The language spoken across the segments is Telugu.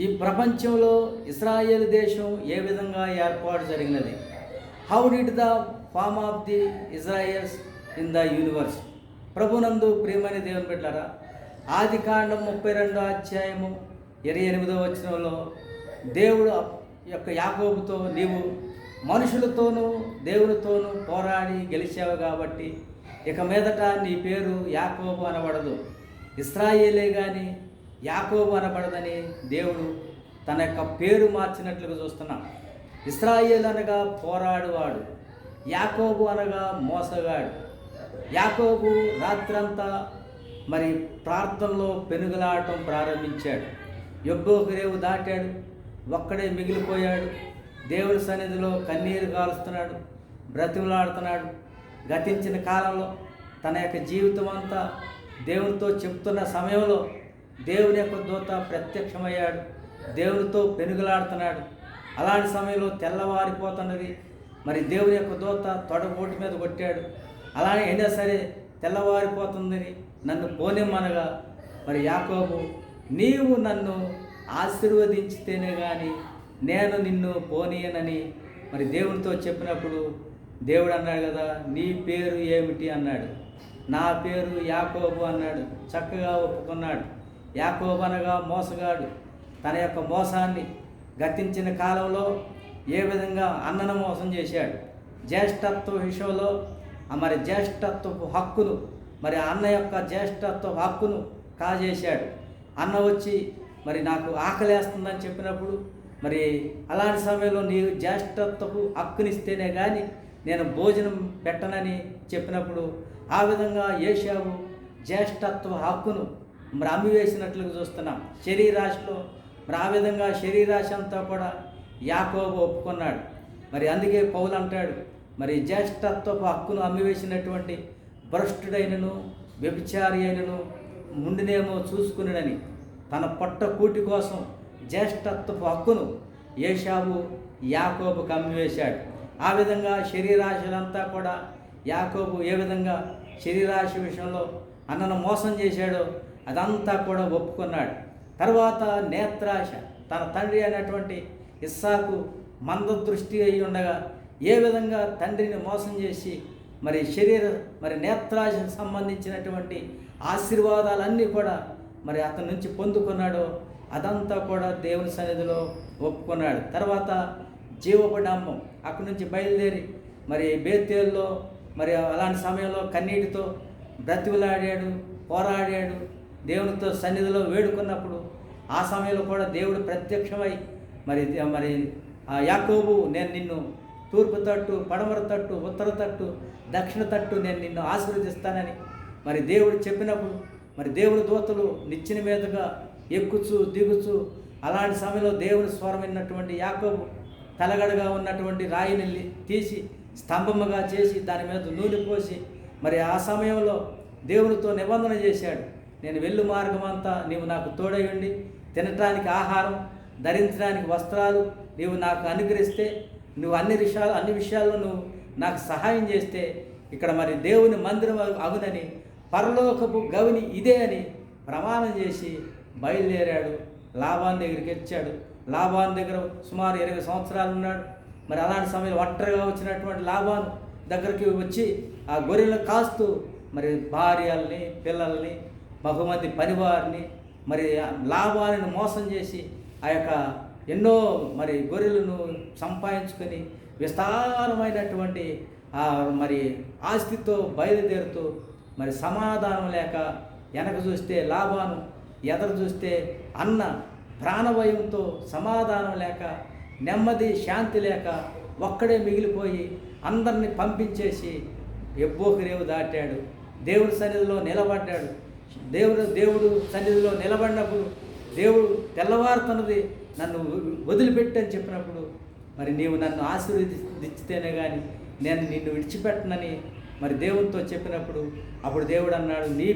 ఈ ప్రపంచంలో ఇస్రాయేల్ దేశం ఏ విధంగా ఏర్పాటు జరిగినది? How did the form of the Israels in the universe? ప్రభునందు ప్రియమైన దేవుని బిడ్డలారా, ఆది కాండం 32వ అధ్యాయము 28వ వచనంలో దేవుడు యొక్క యాకోబుతో, నీవు మనుషులతోనూ దేవునితోనూ పోరాడి గెలిచావు కాబట్టి ఇక మీదట నీ పేరు యాకోబు అనబడదు, ఇశ్రాయేలే కానీ యాకోబు అనబడదని దేవుడు తన యొక్క పేరు మార్చినట్లుగా చూస్తున్నాం. ఇశ్రాయేల్ అనగా పోరాడువాడు, యాకోబు అనగా మోసగాడు. యాకోబు రాత్రంతా మరి ప్రార్థనలో పెనుగులాడటం ప్రారంభించాడు. యబ్బోకు రేవు దాటాడు, ఒక్కడే మిగిలిపోయాడు. దేవుని సన్నిధిలో కన్నీరు కాలుస్తున్నాడు, బ్రతిమలాడుతున్నాడు. గతించిన కాలంలో తన యొక్క జీవితం అంతా దేవునితో చెప్తున్న సమయంలో దేవుని యొక్క దూత ప్రత్యక్షమయ్యాడు, దేవునితో పెనుగులాడుతున్నాడు. అలాంటి సమయంలో తెల్లవారిపోతున్నది. మరి దేవుని యొక్క దూత తొడగోటి మీద కొట్టాడు. అలానే అయినా సరే తెల్లవారిపోతుందని నన్ను పోనిమ్మనగా మరి యాకోబు, నీవు నన్ను ఆశీర్వదించితేనే కానీ నేను నిన్ను పోనీయనని మరి దేవునితో చెప్పినప్పుడు దేవుడు అన్నాడు కదా, నీ పేరు ఏమిటి అన్నాడు. నా పేరు యాకోబు అన్నాడు. చక్కగా ఒప్పుకున్నాడు. యాకోబు అనగా మోసగాడు. తన యొక్క మోసాన్ని గతించిన కాలంలో ఏ విధంగా అన్నను మోసం చేశాడు. జ్యేష్ఠత్వ విషయంలో మరి జ్యేష్ఠత్వపు హక్కును, మరి అన్న యొక్క జ్యేష్ఠత్వపు హక్కును కాజేశాడు. అన్న వచ్చి మరి నాకు ఆకలేస్తుందని చెప్పినప్పుడు మరి అలాంటి సమయంలో నీవు జ్యేష్ఠత్వపు హక్కునిస్తేనే కానీ నేను భోజనం పెట్టనని చెప్పినప్పుడు ఆ విధంగా ఏశావు జ్యేష్ఠత్వ హక్కును మరి అమ్మివేసినట్లుగా చూస్తున్నాం. శరీరాశిలో మరి ఆ విధంగా శరీరాశి అంతా కూడా యాకోబు ఒప్పుకున్నాడు. మరి అందుకే పౌలు అంటాడు, మరి జ్యేష్ఠత్వపు హక్కును అమ్మివేసినటువంటి భ్రష్టుడైనను వ్యభిచారి అయినను ముందునేమో చూసుకున్నాడని తన పొట్ట కూటి కోసం జ్యేష్ఠత్వపు హక్కును ఏశావు యాకోబుకు అమ్మివేశాడు. ఆ విధంగా శరీరాశులంతా కూడా యాకోబు ఏ విధంగా శరీరాశ విషయంలో అన్నను మోసం చేశాడో అదంతా కూడా ఒప్పుకున్నాడు. తర్వాత నేత్రాశ, తన తండ్రి అయినటువంటి ఇస్సాకు మందదృష్టి అయి ఉండగా ఏ విధంగా తండ్రిని మోసం చేసి మరి నేత్రాశకు సంబంధించినటువంటి ఆశీర్వాదాలన్నీ కూడా మరి అతని నుంచి పొందుకున్నాడో అదంతా కూడా దేవుని సన్నిధిలో ఒప్పుకున్నాడు. తర్వాత జీవపడాంబం అక్కడి నుంచి బయలుదేరి మరి బేతేల్లో మరి అలాంటి సమయంలో కన్నీటితో బ్రతిమలాడాడు, పోరాడాడు, దేవునితో సన్నిధిలో వేడుకున్నప్పుడు ఆ సమయంలో కూడా దేవుడు ప్రత్యక్షమై మరి యాకోబు, నేను నిన్ను తూర్పు తట్టు, పడమర తట్టు, ఉత్తర తట్టు, దక్షిణ తట్టు నేను నిన్ను ఆశీర్వదిస్తానని మరి దేవుడు చెప్పినప్పుడు మరి దేవుని దూతలు నిచ్చెన మీదుగా ఎక్కుచు దిగుచు అలాంటి సమయంలో దేవుని స్వరం విన్నటువంటి యాకోబు తలగడగా ఉన్నటువంటి రాయిని తీసి స్తంభముగా చేసి దాని మీద నూనె పోసి మరి ఆ సమయంలో దేవునితో నిబంధన చేశాడు. నేను వెళ్ళు మార్గం అంతా నీవు నాకు తోడై ఉండి తినటానికి ఆహారం, ధరించడానికి వస్త్రాలు నీవు నాకు అనుగ్రహిస్తే, నువ్వు అన్ని విషయాల్లో నువ్వు నాకు సహాయం చేస్తే ఇక్కడ మరి దేవుని మందిరం అగునని, పరలోకపు గవిని ఇదే అని ప్రమాణం చేసి బయలుదేరాడు. లాబాను దగ్గరికి వచ్చాడు. లాబాను దగ్గర సుమారు 20 సంవత్సరాలు ఉన్నాడు. మరి అలాంటి సమయంలో ఒంటరిగా వచ్చినటువంటి లాబాను దగ్గరికి వచ్చి ఆ గొర్రెలను కాస్తూ మరి భార్యల్ని, పిల్లల్ని, బహుమంది పనివారిని మరి లాబాను మోసం చేసి ఆ యొక్క ఎన్నో మరి గొర్రెలను సంపాదించుకొని విస్తారమైనటువంటి మరి ఆస్తితో బయలుదేరుతూ మరి సమాధానం లేక వెనక చూస్తే లాబాను, ఎదరు చూస్తే అన్న, ప్రాణభయంతో సమాధానం లేక నెమ్మది శాంతి లేక ఒక్కడే మిగిలిపోయి అందరినీ పంపించేసి యబ్బోకు రేవు దాటాడు. దేవుడి సన్నిధిలో నిలబడ్డాడు. దేవుడు సన్నిధిలో నిలబడినప్పుడు దేవుడు తెల్లవారుతున్నది, నన్ను వదిలిపెట్టని చెప్పినప్పుడు మరి నీవు నన్ను ఆశీర్వదించితేనే కానీ నేను నిన్ను విడిచిపెట్టనని మరి దేవునితో చెప్పినప్పుడు అప్పుడు దేవుడు అన్నాడు, నీ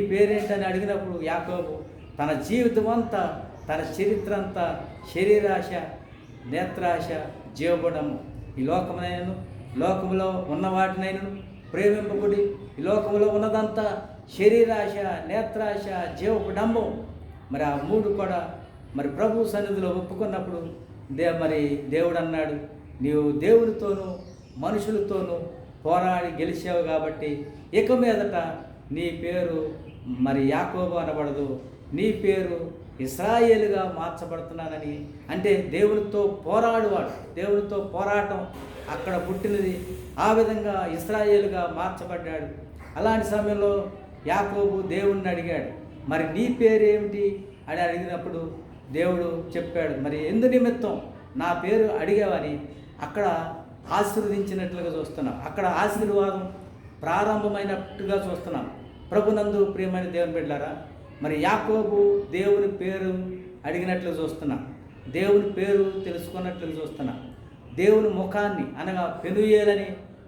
పేరేంటని అడిగినప్పుడు యాకోబు తన జీవితం అంతా, తన చరిత్ర అంతా శరీరాశ, నేత్రాశ, జీవబడము, ఈ లోకములో ఉన్న వాటినైనా ప్రేమింపబడి ఈ లోకంలో ఉన్నదంతా శరీరాశ, నేత్రాశ, జీవపు డంబం, మరి ఆ మూడు కూడా మరి ప్రభు సన్నిధిలో ఒప్పుకున్నప్పుడు మరి దేవుడు అన్నాడు, నీవు దేవునితోనూ మనుషులతోనూ పోరాడి గెలిచావు కాబట్టి ఇక మీదట నీ పేరు మరి యాకోబు అనబడదు, నీ పేరు ఇశ్రాయేలుగా మార్చబడుతున్నానని. అంటే దేవునితో పోరాడువాడు, దేవునితో పోరాటం అక్కడ పుట్టినది. ఆ విధంగా ఇశ్రాయేలుగా మార్చబడ్డాడు. అలాంటి సమయంలో యాకోబు దేవుణ్ణి అడిగాడు, మరి నీ పేరేమిటి అని అడిగినప్పుడు దేవుడు చెప్పాడు, మరి ఎందు నిమిత్తం నా పేరు అడిగావని అక్కడ ఆశీర్వదించినట్లుగా చూస్తున్నాం. అక్కడ ఆశీర్వాదం ప్రారంభమైనట్టుగా చూస్తున్నాం. ప్రభునందు ప్రియమైన దేవుని బిడ్డలారా, మరి యాకోబు దేవుని పేరు అడిగినట్లు చూస్తున్నాం, దేవుని పేరు తెలుసుకున్నట్లు చూస్తున్నాం. దేవుని ముఖాన్ని అనగా పెనుయేలని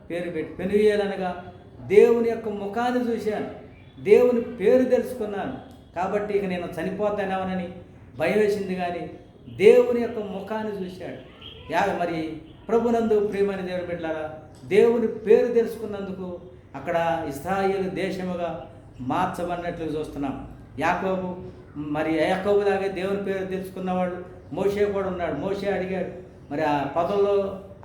పేరు పెట్టి, పెనుయేలు అనగా దేవుని యొక్క ముఖాన్ని చూశాను, దేవుని పేరు తెలుసుకున్నాను కాబట్టి ఇక నేను చనిపోతానేమోనని భయం వేసింది, కానీ దేవుని యొక్క ముఖాన్ని చూశాడు. మరి ప్రభునందు ప్రియమైన దేవుని బిడ్డలారా, దేవుని పేరు తెలుసుకున్నందుకు అక్కడ ఇశ్రాయేలు దేశముగా మార్చబడినట్లు చూస్తున్నాం. యాకోబు మరి యాకోబులాగే దేవుని పేరు తెలుసుకున్నవాడు మోషే కూడా ఉన్నాడు. మోషే అడిగాడు, మరి ఆ పొదల్లో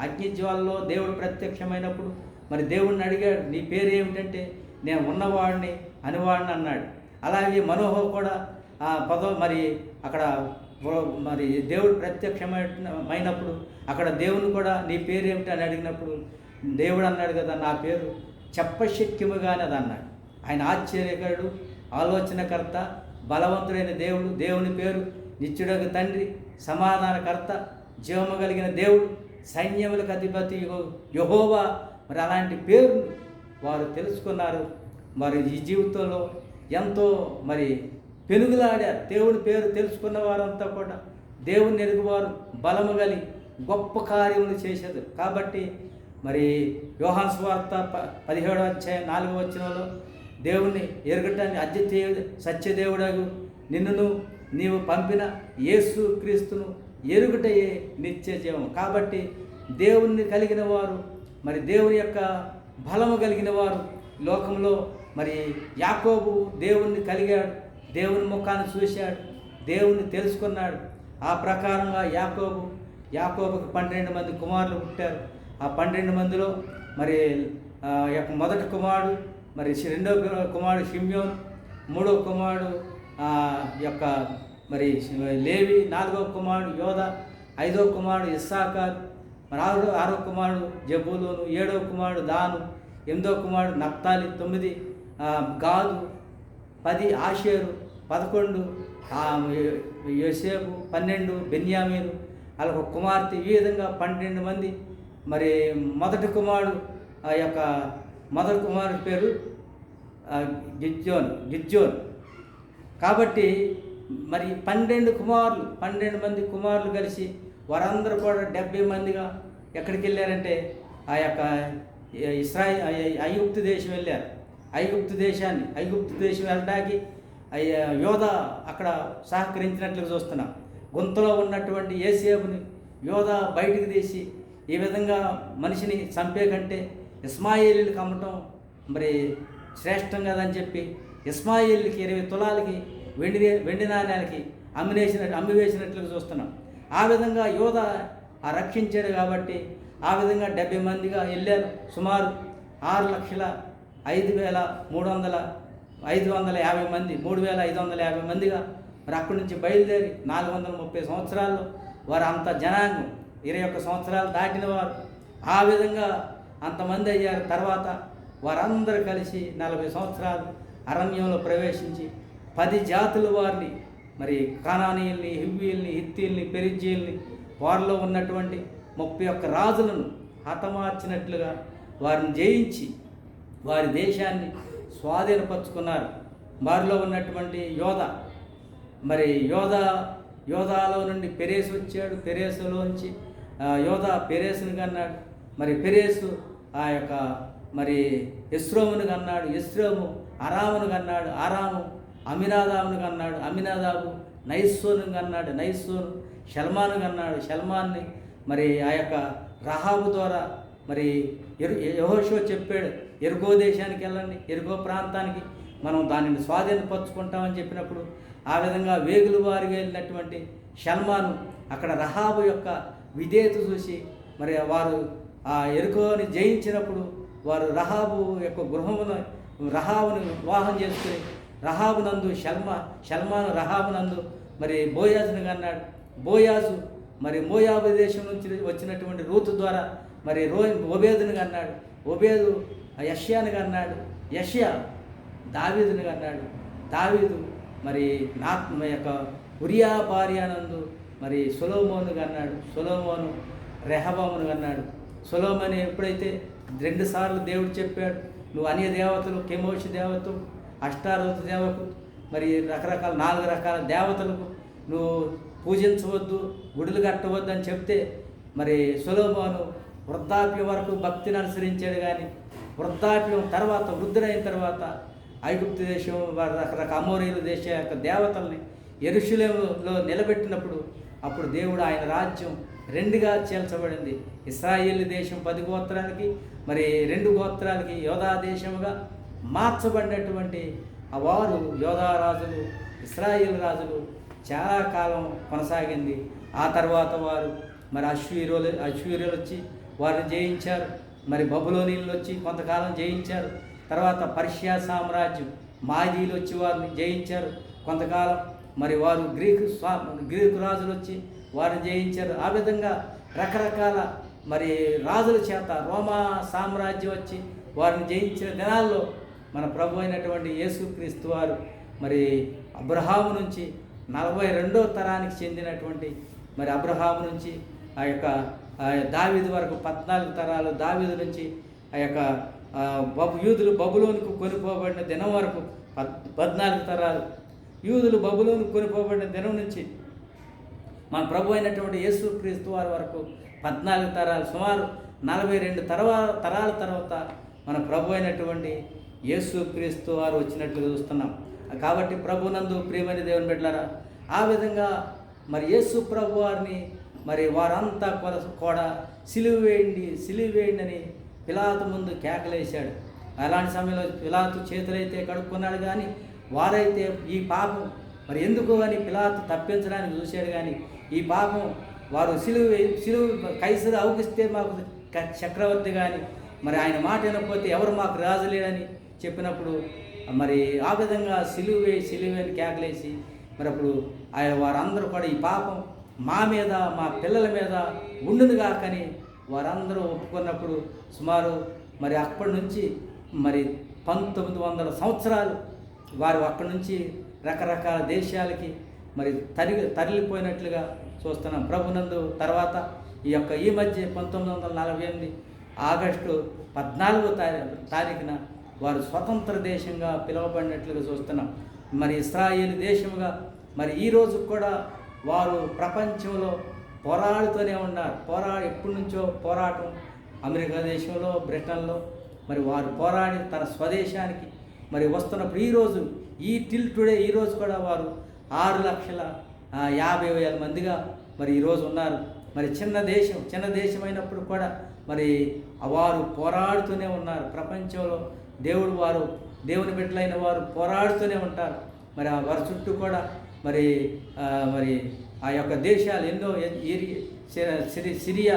అగ్నిజ్వాలలో దేవుడు ప్రత్యక్షమైనప్పుడు మరి దేవుడిని అడిగాడు, నీ పేరు ఏమిటంటే నేను ఉన్నవాడిని అనివాడిని అన్నాడు. అలాగే మనోహ కూడా ఆ మరి అక్కడ మరి దేవుడు ప్రత్యక్షమైనప్పుడు అక్కడ దేవుని కూడా నీ పేరు ఏమిటి అని అడిగినప్పుడు దేవుడు అన్నాడు కదా, నా పేరు చెప్పశక్యముగానే అది అన్నాడు. ఆయన ఆశ్చర్యకరుడు, ఆలోచనకర్త, బలవంతుడైన దేవుడు. దేవుని పేరు నిత్యుడకు తండ్రి, సమాధానకర్త, జీవము కలిగిన దేవుడు, సైన్యములకు అధిపతి యెహోవా. మరి అలాంటి పేరు వారు తెలుసుకున్నారు. మరి ఈ జీవితంలో ఎంతో మరి పెనుగులాడారు. దేవుని పేరు తెలుసుకున్న వారంతా కూడా దేవుని ఎరుగువారు, బలము కలిగి గొప్ప కార్యములు చేసేది. కాబట్టి మరి యోహాను సువార్త 17వ అధ్యాయం 4వ వచనంలో దేవుణ్ణి ఎరగటాన్ని అద్వితీయ సత్యదేవుడగు నిన్నును నీవు పంపిన యేసు క్రీస్తును ఎరుగుటయే నిత్య జీవం. కాబట్టి దేవుణ్ణి కలిగిన వారు, మరి దేవుని యొక్క బలము కలిగిన వారు లోకంలో. మరి యాకోబు దేవుణ్ణి కలిగాడు, దేవుని ముఖాన్ని చూశాడు, దేవుణ్ణి తెలుసుకున్నాడు. ఆ ప్రకారంగా యాకోబుకు 12 మంది కుమారులు పుట్టారు. ఆ 12 మందిలో మరి యొక్క మొదటి కుమారుడు మరి రెండో కుమారుడు షిమ్యోన్, మూడో కుమారుడు యొక్క మరి లేవి, నాలుగో కుమారుడు యోధ, ఐదో కుమారుడు ఇస్సాకార్, మరి ఆరో కుమారుడు జబూలూను, ఏడో కుమారుడు దాను, 8వ కుమారుడు నప్తాలి, 9 గాదు, 10 ఆషేరు, 11 యోసేపు, 12 బెన్యామీను, అలా ఒక కుమార్తె. ఈ విధంగా 12 మంది. మరి మొదటి కుమారుడి పేరు గిద్యోన్. కాబట్టి మరి 12 మంది కుమారులు కలిసి వారందరూ కూడా 70 మందిగా ఎక్కడికి వెళ్ళారంటే ఆ యొక్క ఐగుప్తు దేశం వెళ్ళారు. ఐగుప్తు దేశం వెళ్ళడానికి యోధ అక్కడ సహకరించినట్లు చూస్తున్నాం. గుంతలో ఉన్నటువంటి యోసేపుని యోధ బయటికి తీసి ఈ విధంగా మనిషిని చంపే కంటే ఇస్మాయిలీలకు అమ్మటం మరి శ్రేష్టం కదని చెప్పి ఇస్మాయిలీలకి 20 తులాలకి వెండి నాణ్యాలకి అమ్మివేసినట్లు చూస్తున్నాం. ఆ విధంగా యోధ రక్షించాడు కాబట్టి ఆ విధంగా 70 మందిగా వెళ్ళారు. సుమారు 6,05,550 మంది, 3,550 మందిగా మరి అక్కడి నుంచి బయలుదేరి 430 సంవత్సరాల్లో వారు అంత జనాంగం 21 సంవత్సరాలు దాటిన వారు ఆ విధంగా అంతమంది అయ్యారు. తర్వాత వారందరూ కలిసి 40 సంవత్సరాలు అరణ్యంలో ప్రవేశించి 10 జాతుల వారిని, మరి కానానీయుల్ని, హివ్వీల్ని, హిత్తీల్ని, పెరిజ్జీల్ని, వారిలో ఉన్నటువంటి 31 రాజులను హతమార్చినట్లుగా వారిని జయించి వారి దేశాన్ని స్వాధీనపరుచుకున్నారు. వారిలో ఉన్నటువంటి యోధాలో నుండి పెరేసు వచ్చాడు. పెరేసులోంచి పెరేసుని కన్నాడు. మరి పెరేసు ఆ యొక్క మరి ఎస్రోమును కన్నాడు. ఎస్రోము అరామును కన్నాడు. అరాము అమినాదాబును కన్నాడు. అమినాదాబు నైస్సోను కన్నాడు. నైస్సోను షల్మాను కన్నాడు. షల్మాన్ని మరి ఆ యొక్క రహాబు ద్వారా మరి యెహోషువ చెప్పాడు, ఎరుగో దేశానికి వెళ్ళండి, ఎరుగో ప్రాంతానికి మనం దానిని స్వాధీనపరుచుకుంటామని చెప్పినప్పుడు ఆ విధంగా వేగుల వారిగా వెళ్ళినటువంటి షల్మాను అక్కడ రహాబు యొక్క విధేయత చూసి మరి వారు ఆ యెరికోని జయించినప్పుడు వారు రహాబు యొక్క గృహమును రహాబును వివాహం చేసుకుని రహాబునందు షల్మాను రహాబునందు మరి బోయాజును కన్నాడు. బోయాజు మరి మోయాబు దేశం నుంచి వచ్చినటువంటి రూతు ద్వారా మరి ఓబేదును కన్నాడు. ఓబేదు యష్యాను కన్నాడు. యష్యా దావీదును కన్నాడు. దావీదు మరి యొక్క ఉరియా భార్యానందు మరి సొలొమోను కన్నాడు. సొలొమోను రెహబామును కన్నాడు. సొలొమోను ఎప్పుడైతే 2 సార్లు దేవుడు చెప్పాడు, నువ్వు అన్య దేవతలు, కెమోషి దేవతలు, అష్టారోత దేవతలు, మరి రకరకాల 4 రకాల దేవతలకు నువ్వు పూజించవద్దు, గుడులు కట్టవద్దు అని చెప్తే మరి సొలొమోను వృద్ధాప్యం వరకు భక్తిని అనుసరించాడు. కానీ వృద్ధాప్యం తర్వాత వృద్ధుడైన తర్వాత ఐగుప్తు దేశం రకరకాల అమోరీల దేశ యొక్క దేవతల్ని యెరూషలేములో నిలబెట్టినప్పుడు అప్పుడు దేవుడు ఆయన రాజ్యం 2గా చీల్చబడింది. ఇశ్రాయేలు దేశం 10 గోత్రాలకి మరి 2 గోత్రాలకి యోధా దేశముగా మార్చబడినటువంటి వారు యోధా రాజులు, ఇశ్రాయేలు రాజులు చాలా కాలం కొనసాగింది. ఆ తర్వాత వారు మరి అశ్వీరులు వచ్చి వారిని జయించారు. మరి బబులోనీయులు వచ్చి కొంతకాలం జయించారు. తర్వాత పర్షియా సామ్రాజ్యం మాదీలు వచ్చి వారిని జయించారు కొంతకాలం. మరి వారు గ్రీకు రాజులు వచ్చి వారిని జయించారు. ఆ విధంగా రకరకాల మరి రాజుల చేత రోమా సామ్రాజ్యం వచ్చి వారిని జయించిన దినాల్లో మన ప్రభు అయినటువంటి యేసుక్రీస్తు వారు మరి అబ్రహాము నుంచి 42వ తరానికి చెందినటువంటి మరి అబ్రహాము నుంచి ఆ యొక్క దావీదు వరకు 14 తరాలు, దావీదు నుంచి ఆ యొక్క యూదులు బబులోనుకు కొనిపోబడిన దినం వరకు 14 తరాలు, యూదులు బబులోనుకు కొనిపోబడిన దినం నుంచి మన ప్రభు అయినటువంటి యేసుక్రీస్తు వారి వరకు 14 తరాలు, సుమారు 42 తరాల తర్వాత మన ప్రభు అయినటువంటి యేసుక్రీస్తు వారు వచ్చినట్లు చూస్తున్నాం. కాబట్టి ప్రభునందు ప్రియమైన దేవుని బిడ్డలారా, ఆ విధంగా మరి యేసు ప్రభు వారిని మరి వారంతా కూడా సిలువ వేయండి అని పిలాతు ముందు కేకలేశాడు. అలాంటి సమయంలో పిలాతు చేతులైతే కడుక్కున్నాడు, కానీ వారైతే ఈ పాపం మరి ఎందుకు అని పిలాతు తప్పించడానికి చూశాడు. కానీ ఈ పాపం వారు సిలువ కైసరు అవగిస్తే మాకు చక్రవర్తి, కానీ మరి ఆయన మాట వినకపోతే ఎవరు మాకు రాజు లేడని చెప్పినప్పుడు మరి ఆ విధంగా సిలువే అని కేకలేసి మరి అప్పుడు ఆయన వారందరూ కూడా ఈ పాపం మా మీద, మా పిల్లల మీద ఉండునుగా కానీ వారందరూ ఒప్పుకున్నప్పుడు సుమారు మరి అప్పటి నుంచి మరి 1900 సంవత్సరాలు వారు అక్కడి నుంచి రకరకాల దేశాలకి మరి తరలిపోయినట్లుగా చూస్తున్నాం. ప్రభునందు తర్వాత ఈ మధ్య 1948 ఆగస్టు 14వ తారీఖున వారు స్వతంత్ర దేశంగా పిలువబడినట్లుగా చూస్తున్నాం. మరి ఇశ్రాయేలు దేశముగా మరి ఈరోజు కూడా వారు ప్రపంచంలో పోరాడుతూనే ఉన్నారు. ఎప్పటి నుంచో పోరాటం అమెరికా దేశంలో, బ్రిటన్లో మరి వారు పోరాడి తన స్వదేశానికి మరి వస్తున్నప్పుడు ఈరోజు టుడే ఈరోజు కూడా వారు 6,50,000 మందిగా మరి ఈరోజు ఉన్నారు. మరి చిన్న దేశం అయినప్పుడు కూడా మరి వారు పోరాడుతూనే ఉన్నారు. ప్రపంచంలో దేవుని బిడ్డలైన వారు పోరాడుతూనే ఉంటారు. మరి వారి చుట్టూ కూడా మరి ఆ యొక్క దేశాలు ఎన్నో సిరియా,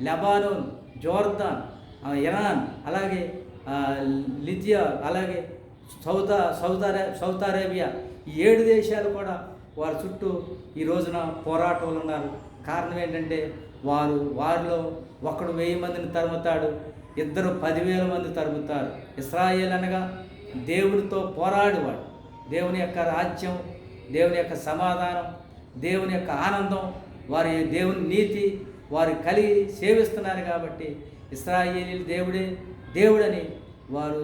లెబానోన్, జోర్దాన్, ఇరాన్, అలాగే లిథియా, అలాగే సౌత్ అరేబియా, ఈ 7 దేశాలు కూడా వారి చుట్టూ ఈ రోజున పోరాటంలో ఉన్నారు. కారణం ఏంటంటే వారిలో ఒకడు 1000 మందిని తరుముతాడు, ఇద్దరు 10,000 మంది తరుముతారు. ఇశ్రాయేలు అనగా దేవునితో పోరాడువాడు. దేవుని యొక్క రాజ్యం, దేవుని యొక్క సమాధానం, దేవుని యొక్క ఆనందం, వారి దేవుని నీతి వారు కలిగి సేవిస్తున్నారు. కాబట్టి ఇశ్రాయేలీయులు దేవుడని వారు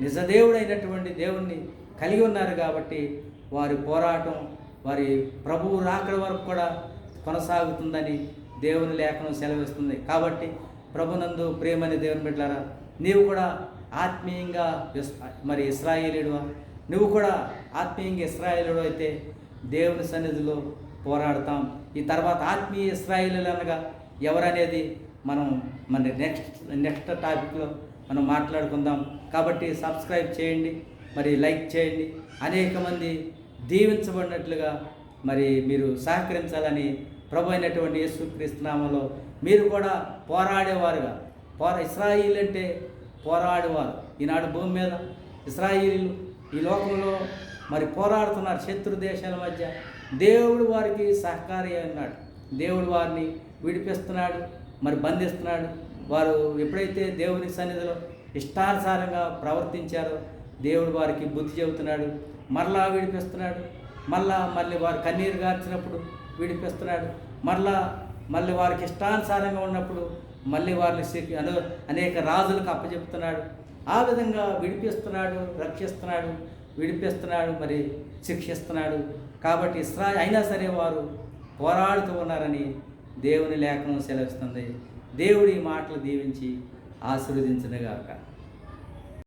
నిజదేవుడైనటువంటి దేవుణ్ణి కలిగి ఉన్నారు. కాబట్టి వారి పోరాటం వారి ప్రభువు రాకడ వరకు కూడా కొనసాగుతుందని దేవుని లేఖనం సెలవిస్తుంది. కాబట్టి ప్రభునందు ప్రేమని దేవుని బిడ్డలారా, నీవు కూడా ఆత్మీయంగా మరి ఇశ్రాయేలీయుడువా? నువ్వు కూడా ఆత్మీయంగా ఇశ్రాయేలీయుడు అయితే దేవుని సన్నిధిలో పోరాడతాం. ఈ తర్వాత ఆత్మీయ ఇశ్రాయేలీయులు అనగా ఎవరనేది మనం నెక్స్ట్ టాపిక్లో మనం మాట్లాడుకుందాం. కాబట్టి సబ్స్క్రైబ్ చేయండి, మరి లైక్ చేయండి. అనేక మంది దీవించబడినట్లుగా మరి మీరు సహకరించాలని ప్రభు అయినటువంటి యేసుక్రీస్తు నామములో మీరు కూడా పోరాడేవారుగా ఇశ్రాయేలు అంటే పోరాడేవారు. ఈనాడు భూమి మీద ఇశ్రాయేలీలు ఈ లోకంలో మరి పోరాడుతున్నారు శత్రు దేశాల మధ్య. దేవుడు వారికి సహకారి అన్నాడు. దేవుడు వారిని విడిపిస్తున్నాడు, మరి బంధిస్తున్నాడు. వారు ఎప్పుడైతే దేవుని సన్నిధిలో ఇష్టానుసారంగా ప్రవర్తించారో దేవుడు వారికి బుద్ధి చెబుతున్నాడు, మరలా విడిపిస్తున్నాడు. మళ్ళీ వారు కన్నీరు గార్చినప్పుడు విడిపిస్తున్నాడు. మళ్ళీ వారికి ఇష్టానుసారంగా ఉన్నప్పుడు మళ్ళీ వారిని అనేక రాజులకు అప్పచెప్తున్నాడు. ఆ విధంగా విడిపిస్తున్నాడు, రక్షిస్తున్నాడు, విడిపిస్తున్నాడు, మరి శిక్షిస్తున్నాడు. కాబట్టి అయినా సరే వారు పోరాడుతూ ఉన్నారని దేవుని లేఖనం సెలవిస్తుంది. దేవుడి మాటలు దీవించి ఆశీర్వదించునుగాక.